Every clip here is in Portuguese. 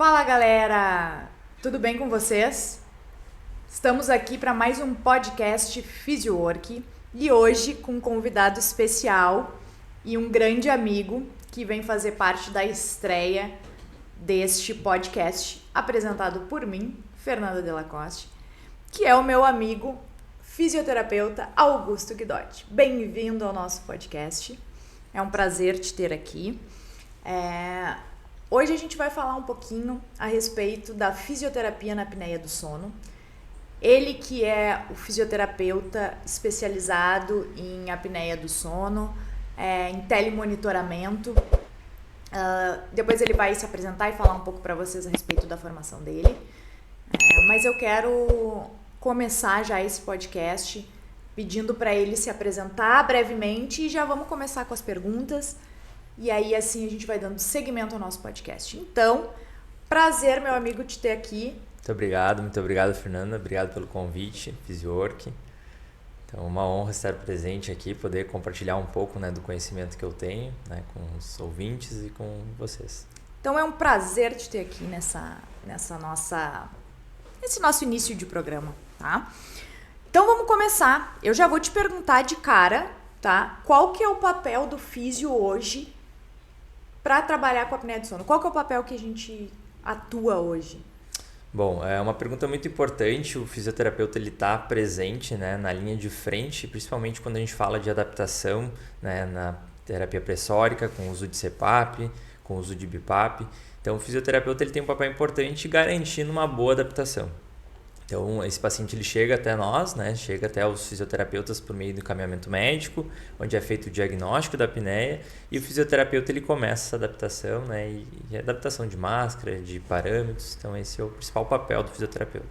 Fala galera, tudo bem com vocês? Estamos aqui para mais um podcast Physiowork e hoje com um convidado especial e um grande amigo que vem fazer parte da estreia deste podcast apresentado por mim, Fernanda Delacoste, que é o meu amigo fisioterapeuta Augusto Guidotti. Bem-vindo ao nosso podcast, é um prazer te ter aqui. Hoje a gente vai falar um pouquinho a respeito da fisioterapia na apneia do sono. Ele que é o fisioterapeuta especializado em apneia do sono, em telemonitoramento. Depois ele vai se apresentar e falar um pouco para vocês a respeito da formação dele. Mas eu quero começar já esse podcast pedindo para ele se apresentar brevemente e já vamos começar com as perguntas. E aí, assim, a gente vai dando seguimento ao nosso podcast. Então, prazer, meu amigo, te ter aqui. Muito obrigado, Fernanda. Obrigado pelo convite, Physiowork. Então, uma honra estar presente aqui, poder compartilhar um pouco, né, do conhecimento que eu tenho, né, com os ouvintes e com vocês. Então, é um prazer te ter aqui nesse nosso início de programa, tá? Então, vamos começar. Eu já vou te perguntar de cara, tá? Qual que é o papel do físio hoje para trabalhar com a apneia do sono? Qual que é o papel que a gente atua hoje? Bom, é uma pergunta muito importante. O fisioterapeuta ele está presente, né, na linha de frente, principalmente quando a gente fala de adaptação, né, na terapia pressórica, com o uso de CPAP, com o uso de BiPAP. Então, o fisioterapeuta ele tem um papel importante garantindo uma boa adaptação. Então, esse paciente ele chega até nós, né? Chega até os fisioterapeutas por meio do encaminhamento médico, onde é feito o diagnóstico da apneia e o fisioterapeuta ele começa essa adaptação, né? E adaptação de máscara, de parâmetros. Então, esse é o principal papel do fisioterapeuta.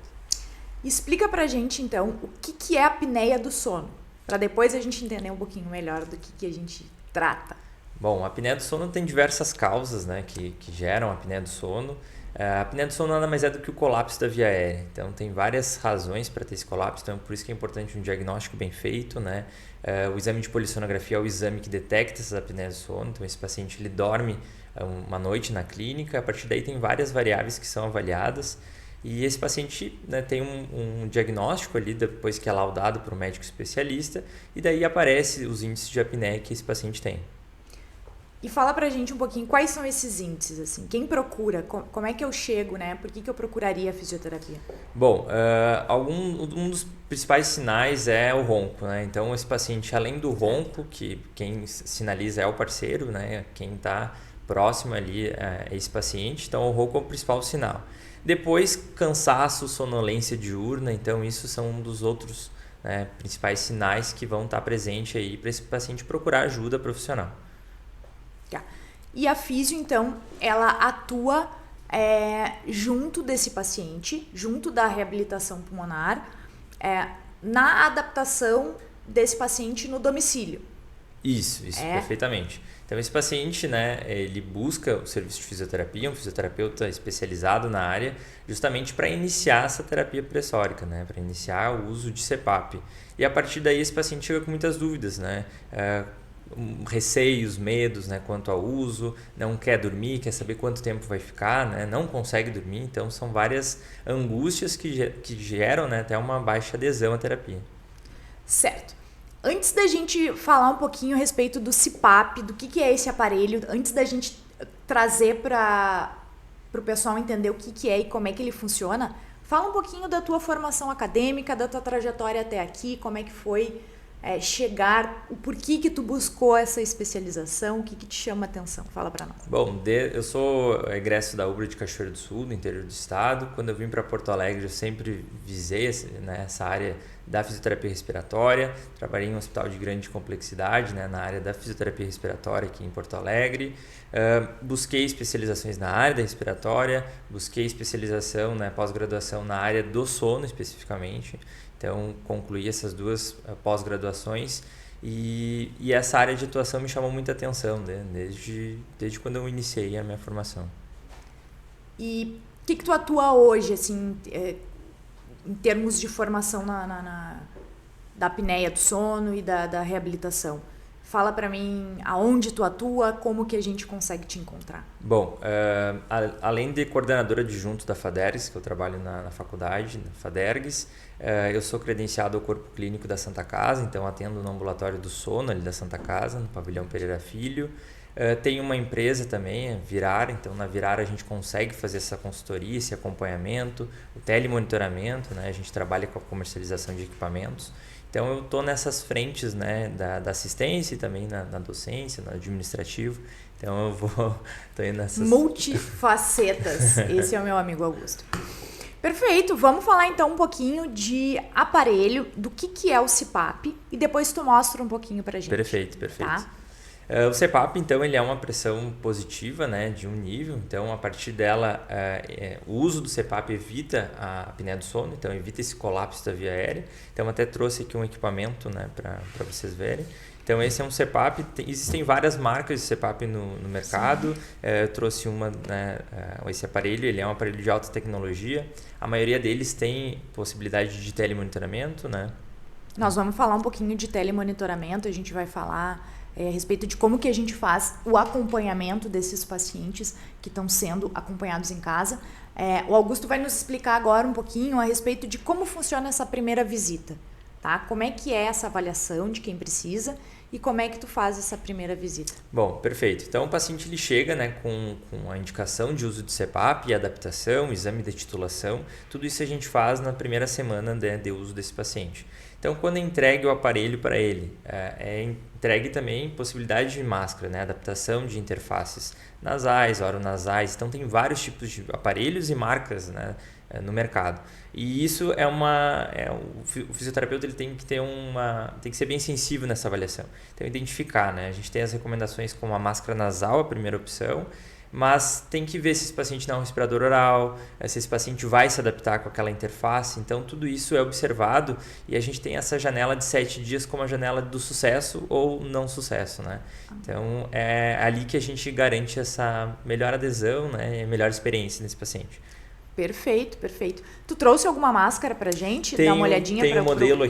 Explica pra gente, então, o que é a apneia do sono, para depois a gente entender um pouquinho melhor do que a gente trata. Bom, a apneia do sono tem diversas causas, né, que geram a apneia do sono. A apneia do sono nada mais é do que o colapso da via aérea. Então, tem várias razões para ter esse colapso. Então, por isso que é importante um diagnóstico bem feito, né? O exame de polissonografia é o exame que detecta essas apneias do sono. Então, esse paciente ele dorme uma noite na clínica. A partir daí, tem várias variáveis que são avaliadas. E esse paciente, né, tem um diagnóstico ali, depois que é laudado por um médico especialista. E daí aparece os índices de apneia que esse paciente tem. E fala pra gente um pouquinho quais são esses índices, assim, quem procura, como é que eu chego, né? Por que eu procuraria a fisioterapia? Bom, um dos principais sinais é o ronco, né? Então, esse paciente, além do ronco, que quem sinaliza é o parceiro, né? Quem está próximo ali é esse paciente, então o ronco é o principal sinal. Depois, cansaço, sonolência diurna, então isso são um dos outros, né, principais sinais que vão estar presentes aí para esse paciente procurar ajuda profissional. E a físio, então, ela atua junto desse paciente, junto da reabilitação pulmonar, na adaptação desse paciente no domicílio. Isso, perfeitamente. Então, esse paciente, né, ele busca o serviço de fisioterapia, um fisioterapeuta especializado na área, justamente para iniciar essa terapia pressórica, né, para iniciar o uso de CPAP. E a partir daí, esse paciente chega com muitas dúvidas, né? Receios, medos, né, quanto ao uso, não quer dormir, quer saber quanto tempo vai ficar, né, não consegue dormir. Então, são várias angústias que geram, né, até uma baixa adesão à terapia. Certo. Antes da gente falar um pouquinho a respeito do CPAP, do que é esse aparelho, antes da gente trazer para o pessoal entender o que é e como é que ele funciona, fala um pouquinho da tua formação acadêmica, da tua trajetória até aqui, como é que foi chegar, o porquê que tu buscou essa especialização, o que te chama a atenção? Fala para nós. Bom, eu sou egresso da UBRA de Cachoeiro do Sul, do interior do estado. Quando eu vim para Porto Alegre, eu sempre visei, né, essa área da fisioterapia respiratória. Trabalhei em um hospital de grande complexidade, né, na área da fisioterapia respiratória aqui em Porto Alegre. Busquei especializações na área da respiratória, busquei especialização, né, pós-graduação na área do sono especificamente. Então, concluí essas duas pós-graduações e essa área de atuação me chamou muita atenção, né? desde quando eu iniciei a minha formação. E o que tu atua hoje, assim, em termos de formação da apneia do sono e da reabilitação? Fala para mim aonde tu atua, como que a gente consegue te encontrar. Bom, além de coordenadora adjunto da FADERGS, que eu trabalho na faculdade, na FADERGS, eu sou credenciado ao Corpo Clínico da Santa Casa, então atendo no ambulatório do sono ali da Santa Casa, no Pavilhão Pereira Filho. Tenho uma empresa também, a Virar, então na Virar a gente consegue fazer essa consultoria, esse acompanhamento, o telemonitoramento, né? A gente trabalha com a comercialização de equipamentos. Então eu estou nessas frentes, né, da assistência e também na docência, no administrativo. Então eu tô aí nessas... Multifacetas. Esse é o meu amigo Augusto. Perfeito, vamos falar então um pouquinho de aparelho, do que é o CPAP e depois tu mostra um pouquinho pra gente. Perfeito. Tá? O CPAP, então, ele é uma pressão positiva, né, de um nível. Então, a partir dela, o uso do CPAP evita a apneia do sono, então evita esse colapso da via aérea. Então, até trouxe aqui um equipamento, né, para vocês verem. Então, esse é um CPAP. Existem várias marcas de CPAP no mercado. Eu trouxe esse aparelho, ele é um aparelho de alta tecnologia. A maioria deles tem possibilidade de telemonitoramento, né? Nós vamos falar um pouquinho de telemonitoramento, a gente vai falar a respeito de como que a gente faz o acompanhamento desses pacientes que estão sendo acompanhados em casa. O Augusto vai nos explicar agora um pouquinho a respeito de como funciona essa primeira visita, tá? Como é que é essa avaliação de quem precisa e como é que tu faz essa primeira visita. Bom, perfeito. Então o paciente ele chega, né, com a indicação de uso de CPAP, adaptação, exame de titulação, tudo isso a gente faz na primeira semana de uso desse paciente. Então, quando é entregue o aparelho para ele, é entregue também possibilidade de máscara, né? Adaptação de interfaces nasais, oronasais. Então, tem vários tipos de aparelhos e marcas, né, no mercado. E isso o fisioterapeuta ele tem que tem que ser bem sensível nessa avaliação. Então, identificar, né? A gente tem as recomendações como a máscara nasal, a primeira opção, mas tem que ver se esse paciente não é um respirador oral, se esse paciente vai se adaptar com aquela interface. Então, tudo isso é observado e a gente tem essa janela de 7 dias como a janela do sucesso ou não sucesso, né? Então, é ali que a gente garante essa melhor adesão, né, e melhor experiência nesse paciente. Perfeito. Tu trouxe alguma máscara pra gente? Dá uma olhadinha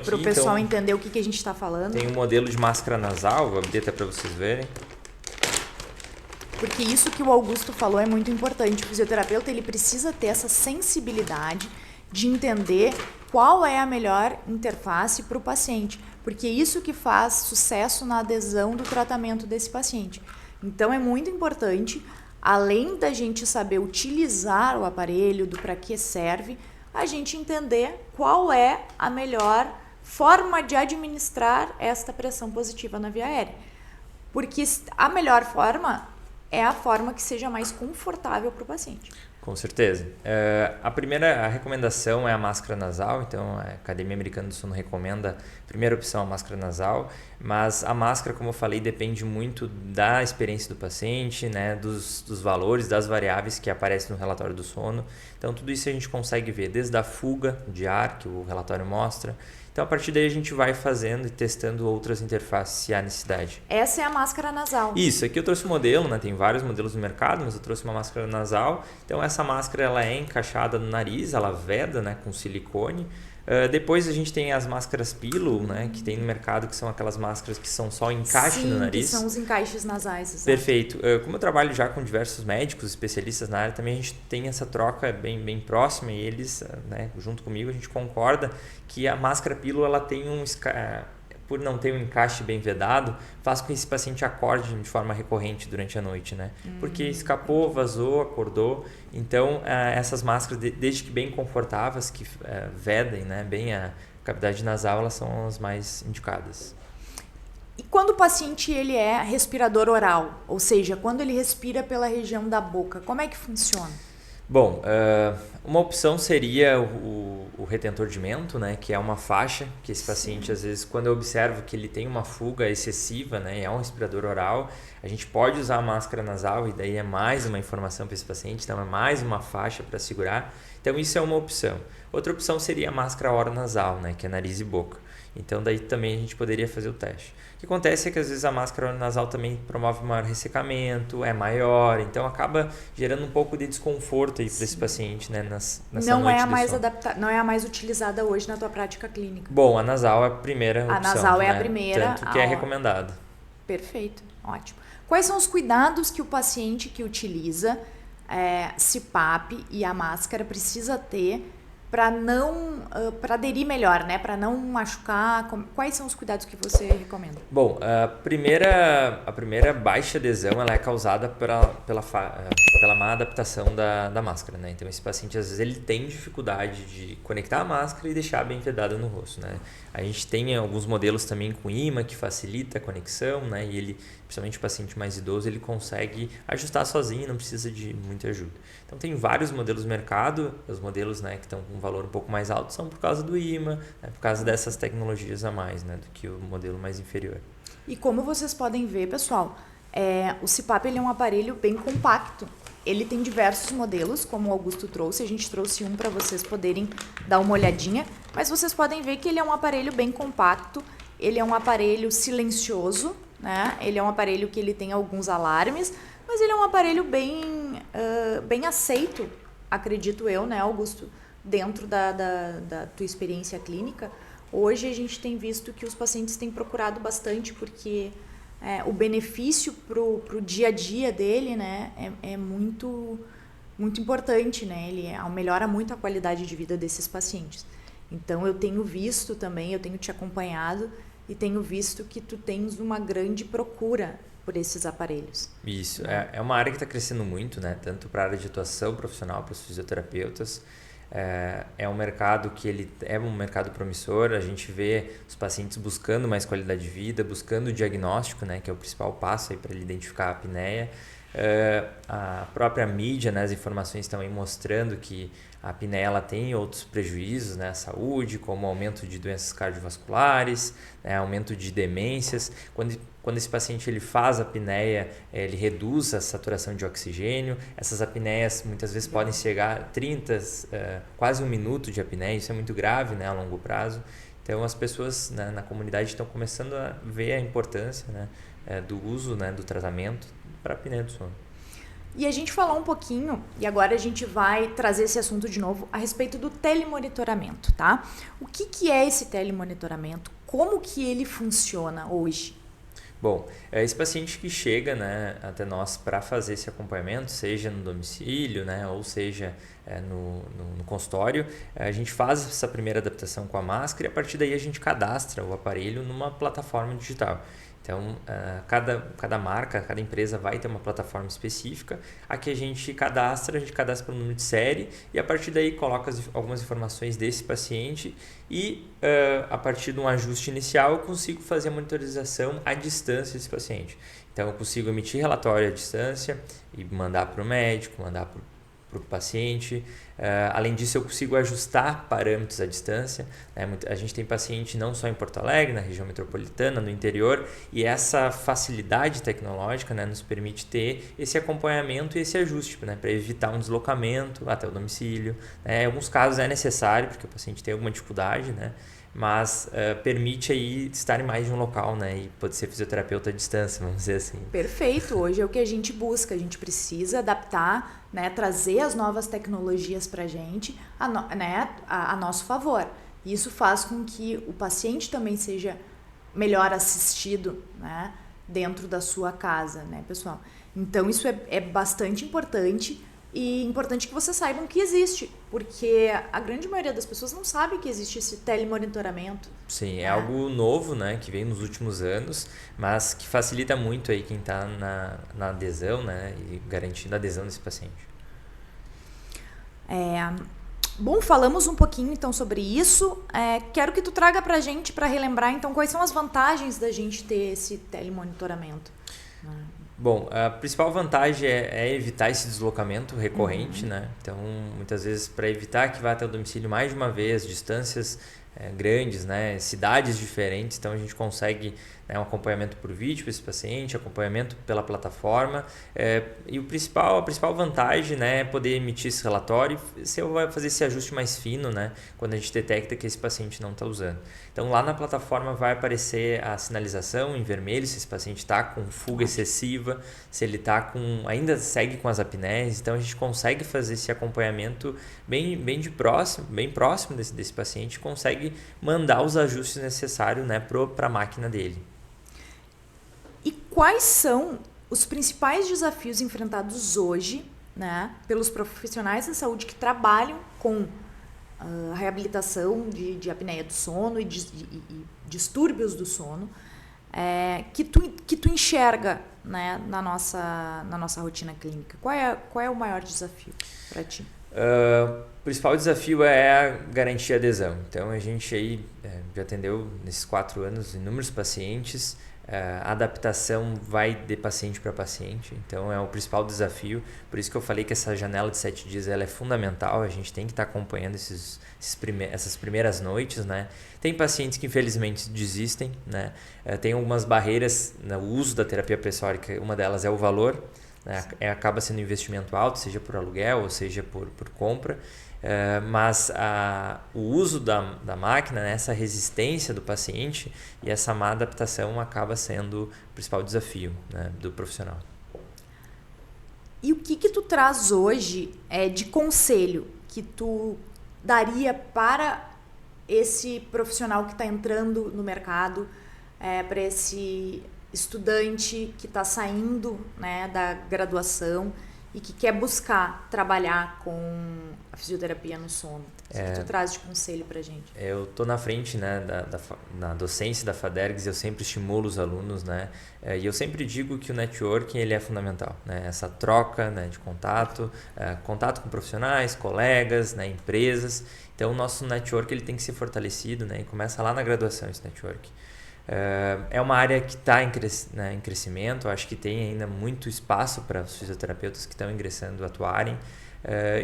para o pessoal entender o que a gente está falando. Tem um modelo de máscara nasal, vou abrir até para vocês verem. Porque isso que o Augusto falou é muito importante. O fisioterapeuta ele precisa ter essa sensibilidade de entender qual é a melhor interface para o paciente. Porque é isso que faz sucesso na adesão do tratamento desse paciente. Então é muito importante, além da gente saber utilizar o aparelho, do para que serve, a gente entender qual é a melhor forma de administrar esta pressão positiva na via aérea. Porque a melhor forma é a forma que seja mais confortável para o paciente. Com certeza. A recomendação é a máscara nasal, então a Academia Americana do Sono recomenda a primeira opção a máscara nasal, mas a máscara, como eu falei, depende muito da experiência do paciente, né, dos valores, das variáveis que aparecem no relatório do sono. Então tudo isso a gente consegue ver, desde a fuga de ar que o relatório mostra. Então, a partir daí, a gente vai fazendo e testando outras interfaces se há necessidade. Essa é a máscara nasal. Isso, aqui eu trouxe um modelo, né? Tem vários modelos no mercado, mas eu trouxe uma máscara nasal. Então, essa máscara ela é encaixada no nariz, ela veda, né, com silicone. Depois a gente tem as máscaras Pillow, né, que tem no mercado, que são aquelas máscaras que são só encaixe no nariz. Sim, que são os encaixes nasais. Exatamente. Perfeito. Como eu trabalho já com diversos médicos, especialistas na área, também a gente tem essa troca bem próxima e eles, né, junto comigo, a gente concorda que a máscara Pillow, ela tem por não ter um encaixe bem vedado, faz com que esse paciente acorde de forma recorrente durante a noite, né? Porque escapou, vazou, acordou. Então, essas máscaras, desde que bem confortáveis, que vedem, né, bem a cavidade nasal, elas são as mais indicadas. E quando o paciente ele é respirador oral, ou seja, quando ele respira pela região da boca, como é que funciona? Bom, uma opção seria o retentor de mento, né, que é uma faixa que esse paciente, às vezes, quando eu observo que ele tem uma fuga excessiva, né, é um respirador oral, a gente pode usar a máscara nasal e daí é mais uma informação para esse paciente, então é mais uma faixa para segurar. Então isso é uma opção. Outra opção seria a máscara oronasal, né, que é nariz e boca. Então daí também a gente poderia fazer o teste. O que acontece é que às vezes a máscara nasal também promove maior ressecamento, é maior, então acaba gerando um pouco de desconforto aí para esse paciente, né, nessa não noite é a mais sono. não é a mais utilizada hoje na tua prática clínica. Bom, a nasal é a primeira opção. A nasal é né? a primeira. Tanto que é recomendado. Perfeito, ótimo. Quais são os cuidados que o paciente que utiliza CPAP e a máscara precisa ter para aderir melhor, né? Para não machucar? Quais são os cuidados que você recomenda? Bom, a primeira baixa adesão ela é causada pela má adaptação da máscara, né? Então esse paciente às vezes ele tem dificuldade de conectar a máscara e deixar bem vedada no rosto, né? A gente tem alguns modelos também com imã que facilita a conexão, né? E ele, principalmente o paciente mais idoso, ele consegue ajustar sozinho, não precisa de muita ajuda. Então tem vários modelos no mercado, os modelos, né, que estão com um valor um pouco mais alto são por causa do imã, né, por causa dessas tecnologias a mais, né, do que o modelo mais inferior. E como vocês podem ver, pessoal, o CPAP ele é um aparelho bem compacto. Ele tem diversos modelos, como o Augusto trouxe, a gente trouxe um para vocês poderem dar uma olhadinha, mas vocês podem ver que ele é um aparelho bem compacto, ele é um aparelho silencioso, né? Ele é um aparelho que ele tem alguns alarmes, mas ele é um aparelho bem aceito, acredito eu, né, Augusto, dentro da tua experiência clínica. Hoje a gente tem visto que os pacientes têm procurado bastante porque o benefício pro dia a dia dele, né, é muito, muito importante, né? Ele melhora muito a qualidade de vida desses pacientes. Então eu tenho visto também, eu tenho te acompanhado e tenho visto que tu tens uma grande procura por esses aparelhos. Isso, é uma área que está crescendo muito, né? Tanto para a área de atuação profissional, para os fisioterapeutas. É um mercado que ele é um mercado promissor, a gente vê os pacientes buscando mais qualidade de vida, buscando o diagnóstico, né, que é o principal passo para ele identificar a apneia. A própria mídia, né, as informações estão aí mostrando que a apneia ela tem outros prejuízos, né, à saúde, como aumento de doenças cardiovasculares, né, aumento de demências. Quando esse paciente ele faz a apneia, ele reduz a saturação de oxigênio. Essas apneias muitas vezes podem chegar a 30, quase 1 minuto de apneia. Isso é muito grave, né, a longo prazo. Então as pessoas, né, na comunidade estão começando a ver a importância, né, do uso, né, do tratamento para a apneia do sono. E a gente falou um pouquinho, e agora a gente vai trazer esse assunto de novo, a respeito do telemonitoramento, tá? O que é esse telemonitoramento? Como que ele funciona hoje? Bom, esse paciente que chega, né, até nós para fazer esse acompanhamento, seja no domicílio, né, ou seja no consultório, a gente faz essa primeira adaptação com a máscara e a partir daí a gente cadastra o aparelho numa plataforma digital. Então, cada marca, cada empresa vai ter uma plataforma específica. Aqui a gente cadastra pelo número de série e a partir daí coloca algumas informações desse paciente e a partir de um ajuste inicial eu consigo fazer a monitorização à distância desse paciente. Então, eu consigo emitir relatório à distância e mandar para o médico, mandar para o paciente. Além disso, eu consigo ajustar parâmetros à distância. A gente tem paciente não só em Porto Alegre, na região metropolitana, no interior, e essa facilidade tecnológica, né, nos permite ter esse acompanhamento e esse ajuste, né, para evitar um deslocamento até o domicílio. Em alguns casos é necessário, porque o paciente tem alguma dificuldade, né, mas permite aí estar em mais de um local, né, e pode ser fisioterapeuta à distância, vamos dizer assim. Perfeito, hoje é o que a gente busca, a gente precisa adaptar, né, trazer as novas tecnologias para a gente a nosso favor. Isso faz com que o paciente também seja melhor assistido, né, dentro da sua casa, né, pessoal? Então isso é bastante importante. E importante que vocês saibam que existe, porque a grande maioria das pessoas não sabe que existe esse telemonitoramento. Sim, é algo novo, né, que veio nos últimos anos, mas que facilita muito aí quem está na adesão, né, e garantindo a adesão desse paciente. Bom, falamos um pouquinho então sobre isso. Quero que tu traga pra gente, para relembrar então, quais são as vantagens da gente ter esse telemonitoramento. Bom, a principal vantagem é evitar esse deslocamento recorrente, né? Então, muitas vezes, para evitar que vá até o domicílio mais de uma vez, distâncias grandes, né? Cidades diferentes, então a gente consegue, né, um acompanhamento por vídeo para esse paciente, acompanhamento pela plataforma, e a principal vantagem, né, é poder emitir esse relatório e você vai fazer esse ajuste mais fino, né, quando a gente detecta que esse paciente não está usando. Então lá na plataforma vai aparecer a sinalização em vermelho se esse paciente está com fuga excessiva, se ele ainda segue com as apneias, então a gente consegue fazer esse acompanhamento bem próximo desse paciente, consegue mandar os ajustes necessários, né, para a máquina dele. E quais são os principais desafios enfrentados hoje, né, pelos profissionais da saúde que trabalham com a reabilitação de apneia do sono e distúrbios do sono, que tu enxerga, né, na nossa rotina clínica? Qual é o maior desafio para ti? O principal desafio é a garantir a adesão. Então, a gente aí já atendeu nesses 4 anos inúmeros pacientes. A adaptação vai de paciente para paciente, então é o principal desafio. Por isso que eu falei que essa janela de 7 dias ela é fundamental. A gente tem que estar acompanhando essas primeiras noites, né? Tem pacientes que infelizmente desistem, né? Tem algumas barreiras no uso da terapia pressórica. Uma delas é o valor, né? Acaba sendo um investimento alto, seja por aluguel ou seja por compra. Mas o uso da máquina, né, essa resistência do paciente e essa má adaptação acaba sendo o principal desafio, né, do profissional. E o que tu traz hoje de conselho que tu daria para esse profissional que está entrando no mercado, para esse estudante que está saindo, né, da graduação e que quer buscar trabalhar com a fisioterapia no sono? O que tu traz de conselho pra gente? Eu tô na frente, né, na docência da FADERGS, eu sempre estimulo os alunos, né, e eu sempre digo que o networking ele é fundamental, né, essa troca, né, de contato com profissionais, colegas, né, empresas. Então o nosso network ele tem que ser fortalecido, né, e começa lá na graduação esse network. É uma área que está em crescimento. Acho que tem ainda muito espaço para os fisioterapeutas que estão ingressando atuarem.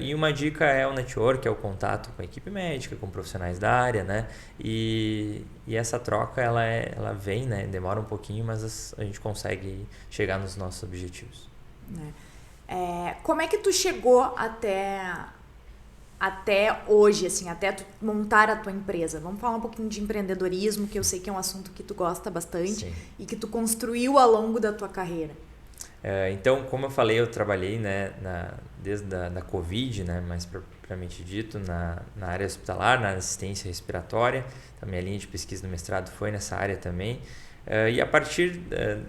E uma dica é o network, é o contato com a equipe médica, com profissionais da área, né? E essa troca ela vem, né? Demora um pouquinho, mas a gente consegue chegar nos nossos objetivos. Como é que tu chegou até hoje, assim, até tu montar a tua empresa? Vamos falar um pouquinho de empreendedorismo, que eu sei que é um assunto que tu gosta bastante. Sim. E que tu construiu ao longo da tua carreira. Então, como eu falei, eu trabalhei, né, desde a Covid, né, mais propriamente dito, na área hospitalar, na assistência respiratória. Então, minha linha de pesquisa no mestrado foi nessa área também. E a partir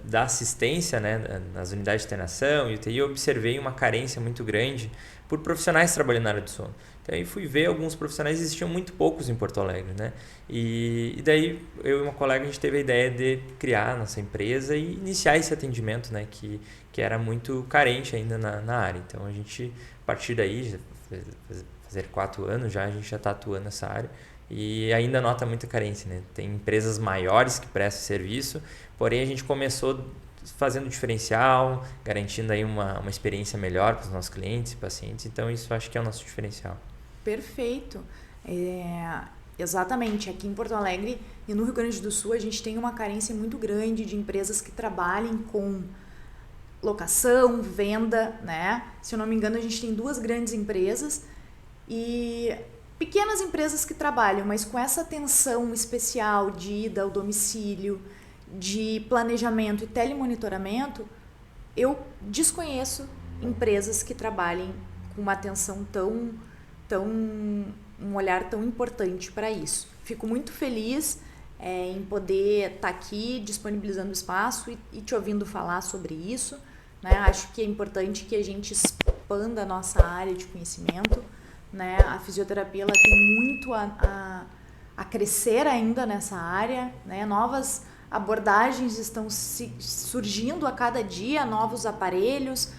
da assistência, né, nas unidades de internação e UTI, eu observei uma carência muito grande por profissionais trabalhando na área do sono. Então, aí fui ver alguns profissionais, existiam muito poucos em Porto Alegre, né? E daí eu e uma colega a gente teve a ideia de criar a nossa empresa e iniciar esse atendimento, né, que era muito carente ainda na área. Então a gente, a partir daí, fazer 4 anos já, a gente já está atuando nessa área e ainda nota muita carência, né? Tem empresas maiores que prestam serviço, porém a gente começou fazendo diferencial, garantindo aí uma experiência melhor para os nossos clientes e pacientes. Então isso acho que é o nosso diferencial. Perfeito. Exatamente. Aqui em Porto Alegre e no Rio Grande do Sul a gente tem uma carência muito grande de empresas que trabalhem com locação, venda, né? Se eu não me engano, a gente tem 2 grandes empresas e pequenas empresas que trabalham, mas com essa atenção especial de ida ao domicílio, de planejamento e telemonitoramento. Eu desconheço empresas que trabalhem com uma atenção um olhar tão importante para isso. Fico muito feliz em poder estar aqui disponibilizando espaço e te ouvindo falar sobre isso, né? Acho que é importante que a gente expanda a nossa área de conhecimento, né? A fisioterapia ela tem muito a crescer ainda nessa área, né? Novas abordagens estão surgindo a cada dia, novos aparelhos,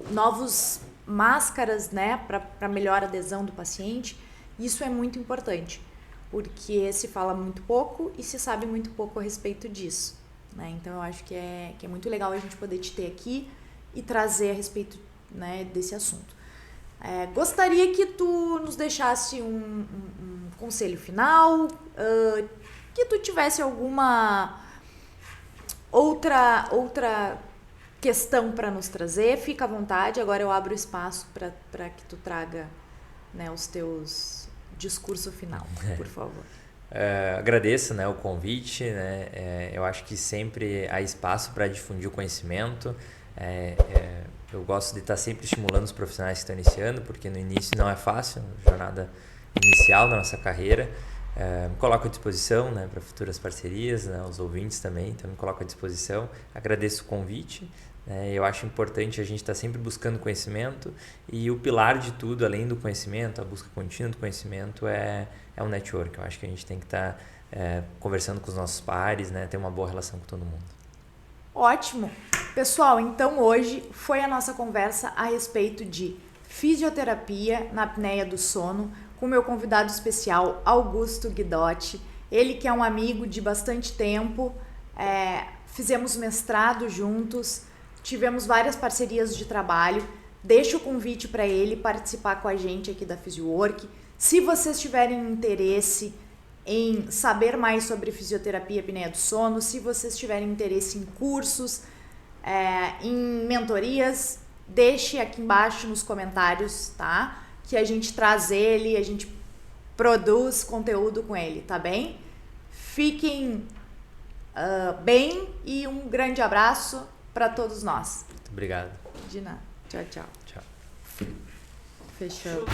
novos máscaras, né, para melhor adesão do paciente. Isso é muito importante, porque se fala muito pouco e se sabe muito pouco a respeito disso, né? Então eu acho que é muito legal a gente poder te ter aqui e trazer a respeito, né, desse assunto. Gostaria que tu nos deixasse um conselho final, que tu tivesse alguma outra questão para nos trazer. Fica à vontade, agora eu abro espaço para que tu traga, né, os teus discurso final, por favor. Agradeço, né, o convite, né? Eu acho que sempre há espaço para difundir o conhecimento. Eu gosto de estar sempre estimulando os profissionais que estão iniciando, porque no início não é fácil, jornada inicial da nossa carreira. Me coloco à disposição, né, para futuras parcerias, né, os ouvintes também, então me coloco à disposição. Agradeço o convite. Eu acho importante a gente estar sempre buscando conhecimento e o pilar de tudo, além do conhecimento, a busca contínua do conhecimento é o network. Eu acho que a gente tem que estar conversando com os nossos pares, né, ter uma boa relação com todo mundo. Ótimo! Pessoal, então hoje foi a nossa conversa a respeito de fisioterapia na apneia do sono com meu convidado especial, Augusto Guidotti. Ele que é um amigo de bastante tempo, fizemos mestrado juntos, tivemos várias parcerias de trabalho. Deixo o convite para ele participar com a gente aqui da PhysioWork. Se vocês tiverem interesse em saber mais sobre fisioterapia e apneia do sono, se vocês tiverem interesse em cursos, em mentorias, deixe aqui embaixo nos comentários, tá? Que a gente traz ele, a gente produz conteúdo com ele, tá bem? Fiquem bem e um grande abraço para todos nós. Muito obrigado. De nada. Tchau, tchau. Tchau. Fechou.